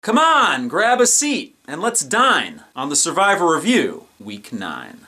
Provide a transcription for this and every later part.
Come on, grab a seat, and let's dine on the Survivor Review, Week 9.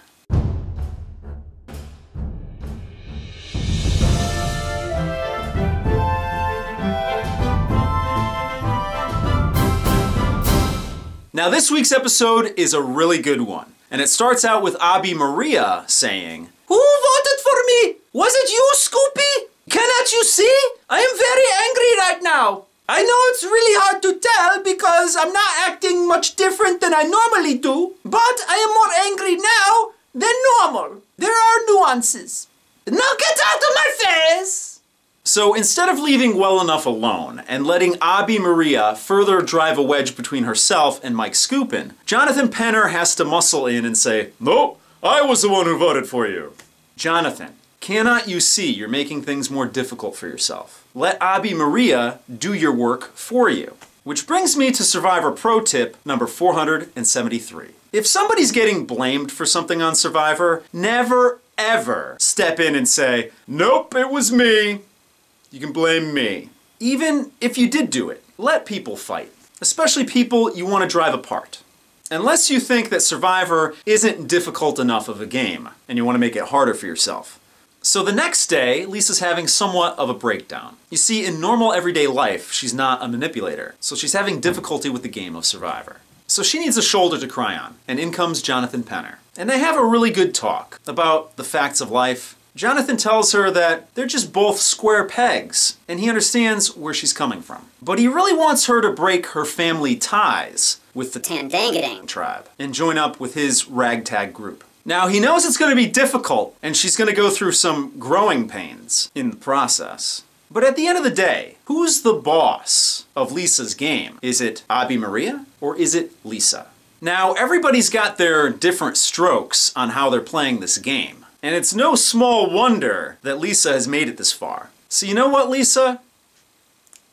Now this week's episode is a really good one, and it starts out with Abi Maria saying, "Who voted for me? Was it you, Scoopy? Cannot you see? I am very angry right now. I know it's really hard to tell because I'm not acting much different than I normally do, but I am more angry now than normal. There are nuances. Now get out of my face!" So instead of leaving well enough alone and letting Abi Maria further drive a wedge between herself and Mike Scoopin, Jonathan Penner has to muscle in and say, "Nope, I was the one who voted for you." Jonathan, cannot you see you're making things more difficult for yourself? Let Abi Maria do your work for you. Which brings me to Survivor Pro Tip number 473. If somebody's getting blamed for something on Survivor, never ever step in and say, "Nope, it was me. You can blame me." Even if you did do it, let people fight, especially people you want to drive apart. Unless you think that Survivor isn't difficult enough of a game and you want to make it harder for yourself. So the next day, Lisa's having somewhat of a breakdown. You see, in normal everyday life, she's not a manipulator, so she's having difficulty with the game of Survivor. So she needs a shoulder to cry on, and in comes Jonathan Penner. And they have a really good talk about the facts of life. Jonathan tells her that they're just both square pegs, and he understands where she's coming from. But he really wants her to break her family ties with the Tandangadang tribe and join up with his ragtag group. Now, he knows it's going to be difficult, and she's going to go through some growing pains in the process. But at the end of the day, who's the boss of Lisa's game? Is it Abi Maria, or is it Lisa? Now, everybody's got their different strokes on how they're playing this game. And it's no small wonder that Lisa has made it this far. So you know what, Lisa?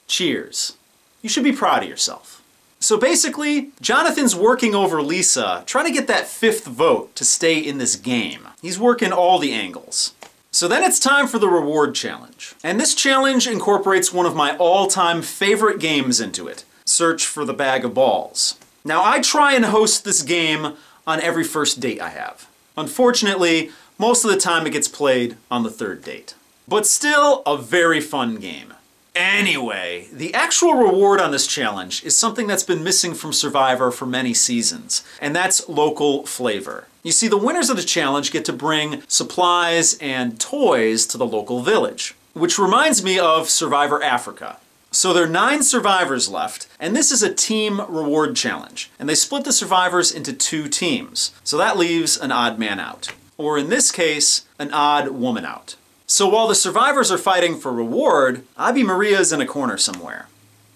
Cheers. You should be proud of yourself. So basically, Jonathan's working over Lisa, trying to get that fifth vote to stay in this game. He's working all the angles. So then it's time for the reward challenge. And this challenge incorporates one of my all-time favorite games into it, Search for the Bag of Balls. Now, I try and host this game on every first date I have. Unfortunately, most of the time it gets played on the third date. But still, a very fun game. Anyway, the actual reward on this challenge is something that's been missing from Survivor for many seasons, and that's local flavor. You see, the winners of the challenge get to bring supplies and toys to the local village, which reminds me of Survivor Africa. So there are 9 survivors left, and this is a team reward challenge, and they split the survivors into 2 teams, so that leaves an odd man out. Or in this case, an odd woman out. So while the survivors are fighting for reward, Abi Maria is in a corner somewhere.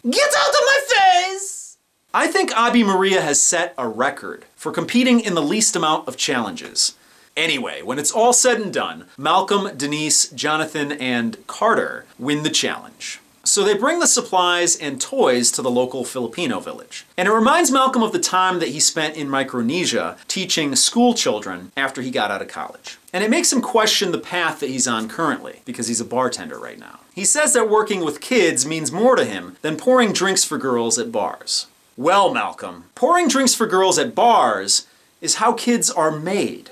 Get out of my face! I think Abi Maria has set a record for competing in the least amount of challenges. Anyway, when it's all said and done, Malcolm, Denise, Jonathan, and Carter win the challenge. So they bring the supplies and toys to the local Filipino village. And it reminds Malcolm of the time that he spent in Micronesia teaching school children after he got out of college. And it makes him question the path that he's on currently, because he's a bartender right now. He says that working with kids means more to him than pouring drinks for girls at bars. Well, Malcolm, pouring drinks for girls at bars is how kids are made.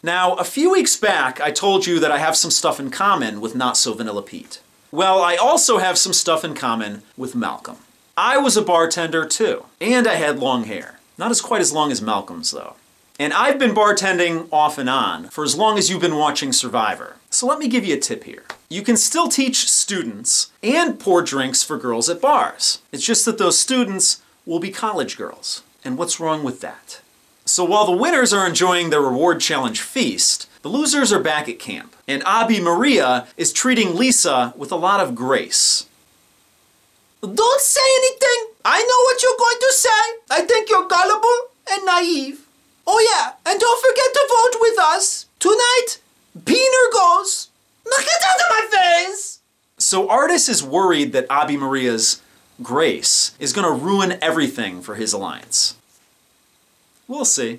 Now, a few weeks back, I told you that I have some stuff in common with Not So Vanilla Pete. Well, I also have some stuff in common with Malcolm. I was a bartender too, and I had long hair. Not quite as long as Malcolm's though. And I've been bartending off and on for as long as you've been watching Survivor. So let me give you a tip here. You can still teach students and pour drinks for girls at bars. It's just that those students will be college girls. And what's wrong with that? So while the winners are enjoying their reward challenge feast, the losers are back at camp, and Abi Maria is treating Lisa with a lot of grace. Don't say anything! I know what you're going to say! I think you're gullible and naive. Oh yeah, and don't forget to vote with us! Tonight, Peener goes! Now get out of my face! So Artis is worried that Abi Maria's grace is going to ruin everything for his alliance. We'll see.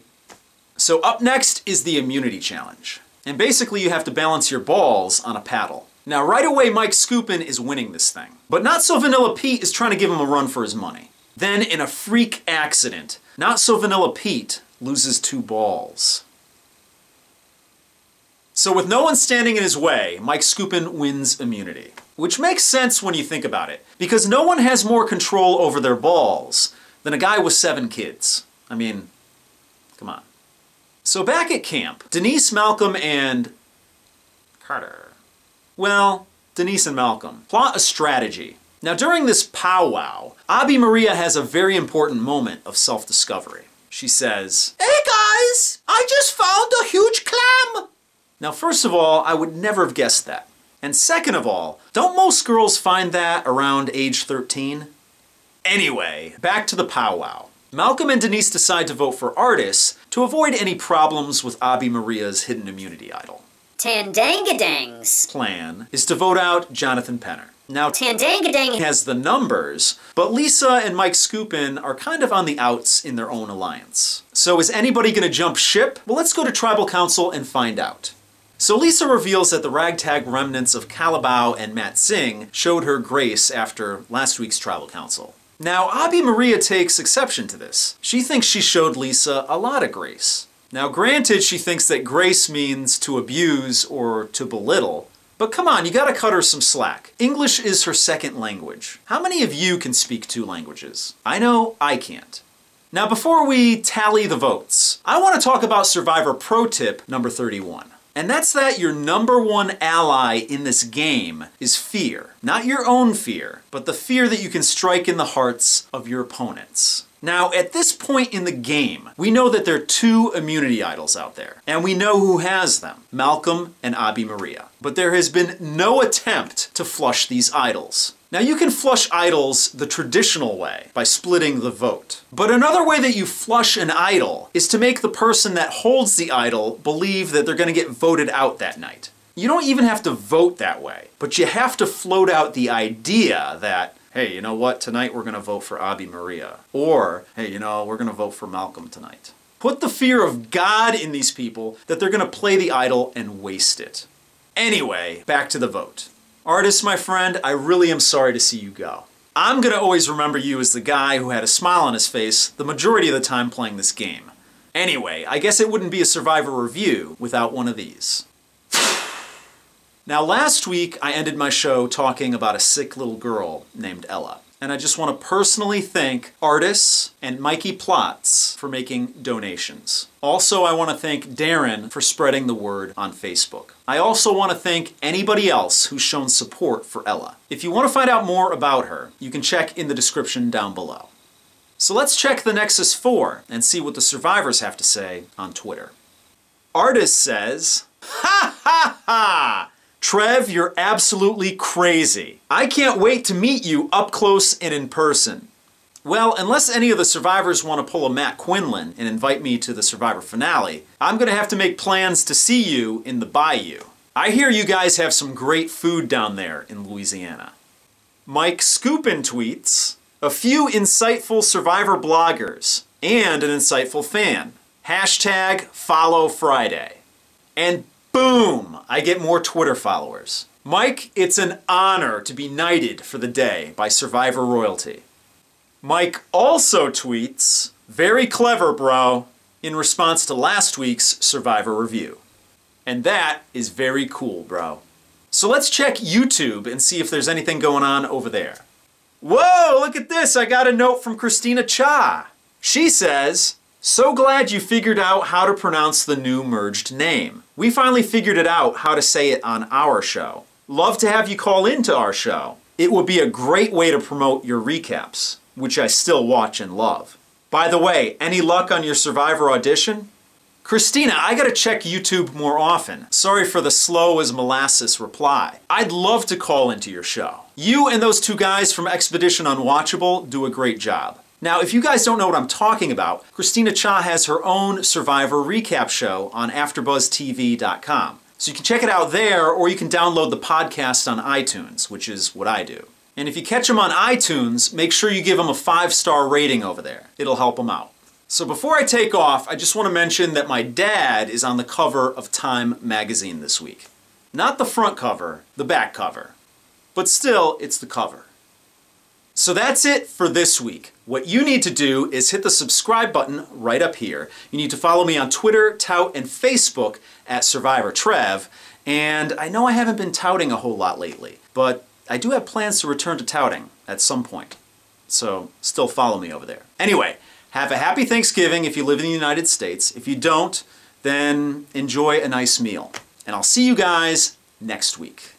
So up next is the immunity challenge. And basically you have to balance your balls on a paddle. Now right away Mike Scoopin is winning this thing. But Not So Vanilla Pete is trying to give him a run for his money. Then, in a freak accident, Not So Vanilla Pete loses 2 balls. So with no one standing in his way, Mike Skupin wins immunity. Which makes sense when you think about it, because no one has more control over their balls than a guy with 7 kids. I mean, come on. So back at camp, Denise, Malcolm, and Carter. Well, Denise and Malcolm plot a strategy. Now during this powwow, Abi Maria has a very important moment of self-discovery. She says, "Hey guys, I just found a huge clam!" Now first of all, I would never have guessed that. And second of all, don't most girls find that around age 13? Anyway, back to the powwow. Malcolm and Denise decide to vote for Artis to avoid any problems with Abi Maria's hidden immunity idol. Tandangadang's Plan is to vote out Jonathan Penner. Now, Tandangadang has the numbers, but Lisa and Mike Skupin are kind of on the outs in their own alliance. So is anybody gonna jump ship? Well, let's go to Tribal Council and find out. So Lisa reveals that the ragtag remnants of Calabao and Matt Singh showed her grace after last week's Tribal Council. Now, Abi Maria takes exception to this. She thinks she showed Lisa a lot of grace. Now, granted, she thinks that grace means to abuse or to belittle, but come on, you gotta cut her some slack. English is her second language. How many of you can speak 2 languages? I know I can't. Now, before we tally the votes, I want to talk about Survivor Pro Tip number 31. And that's that your number 1 ally in this game is fear. Not your own fear, but the fear that you can strike in the hearts of your opponents. Now, at this point in the game, we know that there are 2 immunity idols out there, and we know who has them, Malcolm and Abi Maria. But there has been no attempt to flush these idols. Now, you can flush idols the traditional way, by splitting the vote. But another way that you flush an idol is to make the person that holds the idol believe that they're gonna get voted out that night. You don't even have to vote that way, but you have to float out the idea that, hey, you know what, tonight we're gonna vote for Abi Maria. Or, hey, you know, we're gonna vote for Malcolm tonight. Put the fear of God in these people that they're gonna play the idol and waste it. Anyway, back to the vote. Artis, my friend, I really am sorry to see you go. I'm gonna always remember you as the guy who had a smile on his face the majority of the time playing this game. Anyway, I guess it wouldn't be a Survivor review without one of these. Now, last week I ended my show talking about a sick little girl named Ella. And I just want to personally thank Artis and Mikey Plotz for making donations. Also, I want to thank Darren for spreading the word on Facebook. I also want to thank anybody else who's shown support for Ella. If you want to find out more about her, you can check in the description down below. So let's check the Nexus 4 and see what the survivors have to say on Twitter. Artis says, "Ha ha ha! Trev, you're absolutely crazy. I can't wait to meet you up close and in person." Well, unless any of the survivors want to pull a Matt Quinlan and invite me to the Survivor finale, I'm going to have to make plans to see you in the bayou. I hear you guys have some great food down there in Louisiana. Mike Skupin tweets, "A few insightful Survivor bloggers and an insightful fan. Hashtag follow Friday." And boom! I get more Twitter followers. Mike, it's an honor to be knighted for the day by Survivor royalty. Mike also tweets, "Very clever, bro," in response to last week's Survivor review. And that is very cool, bro. So let's check YouTube and see if there's anything going on over there. Whoa, look at this! I got a note from Christina Cha. She says, "So glad you figured out how to pronounce the new merged name. We finally figured it out how to say it on our show. Love to have you call into our show. It would be a great way to promote your recaps, which I still watch and love. By the way, any luck on your Survivor audition?" Christina, I gotta check YouTube more often. Sorry for the slow as molasses reply. I'd love to call into your show. You and those 2 guys from Expedition Unwatchable do a great job. Now, if you guys don't know what I'm talking about, Christina Cha has her own Survivor recap show on AfterBuzzTV.com. So you can check it out there, or you can download the podcast on iTunes, which is what I do. And if you catch them on iTunes, make sure you give them a 5-star rating over there. It'll help them out. So before I take off, I just want to mention that my dad is on the cover of Time magazine this week. Not the front cover, the back cover. But still, it's the cover. So that's it for this week. What you need to do is hit the subscribe button right up here. You need to follow me on Twitter, Tout, and Facebook at SurvivorTrev. And I know I haven't been touting a whole lot lately, but I do have plans to return to touting at some point. So still follow me over there. Anyway, have a happy Thanksgiving if you live in the United States. If you don't, then enjoy a nice meal. And I'll see you guys next week.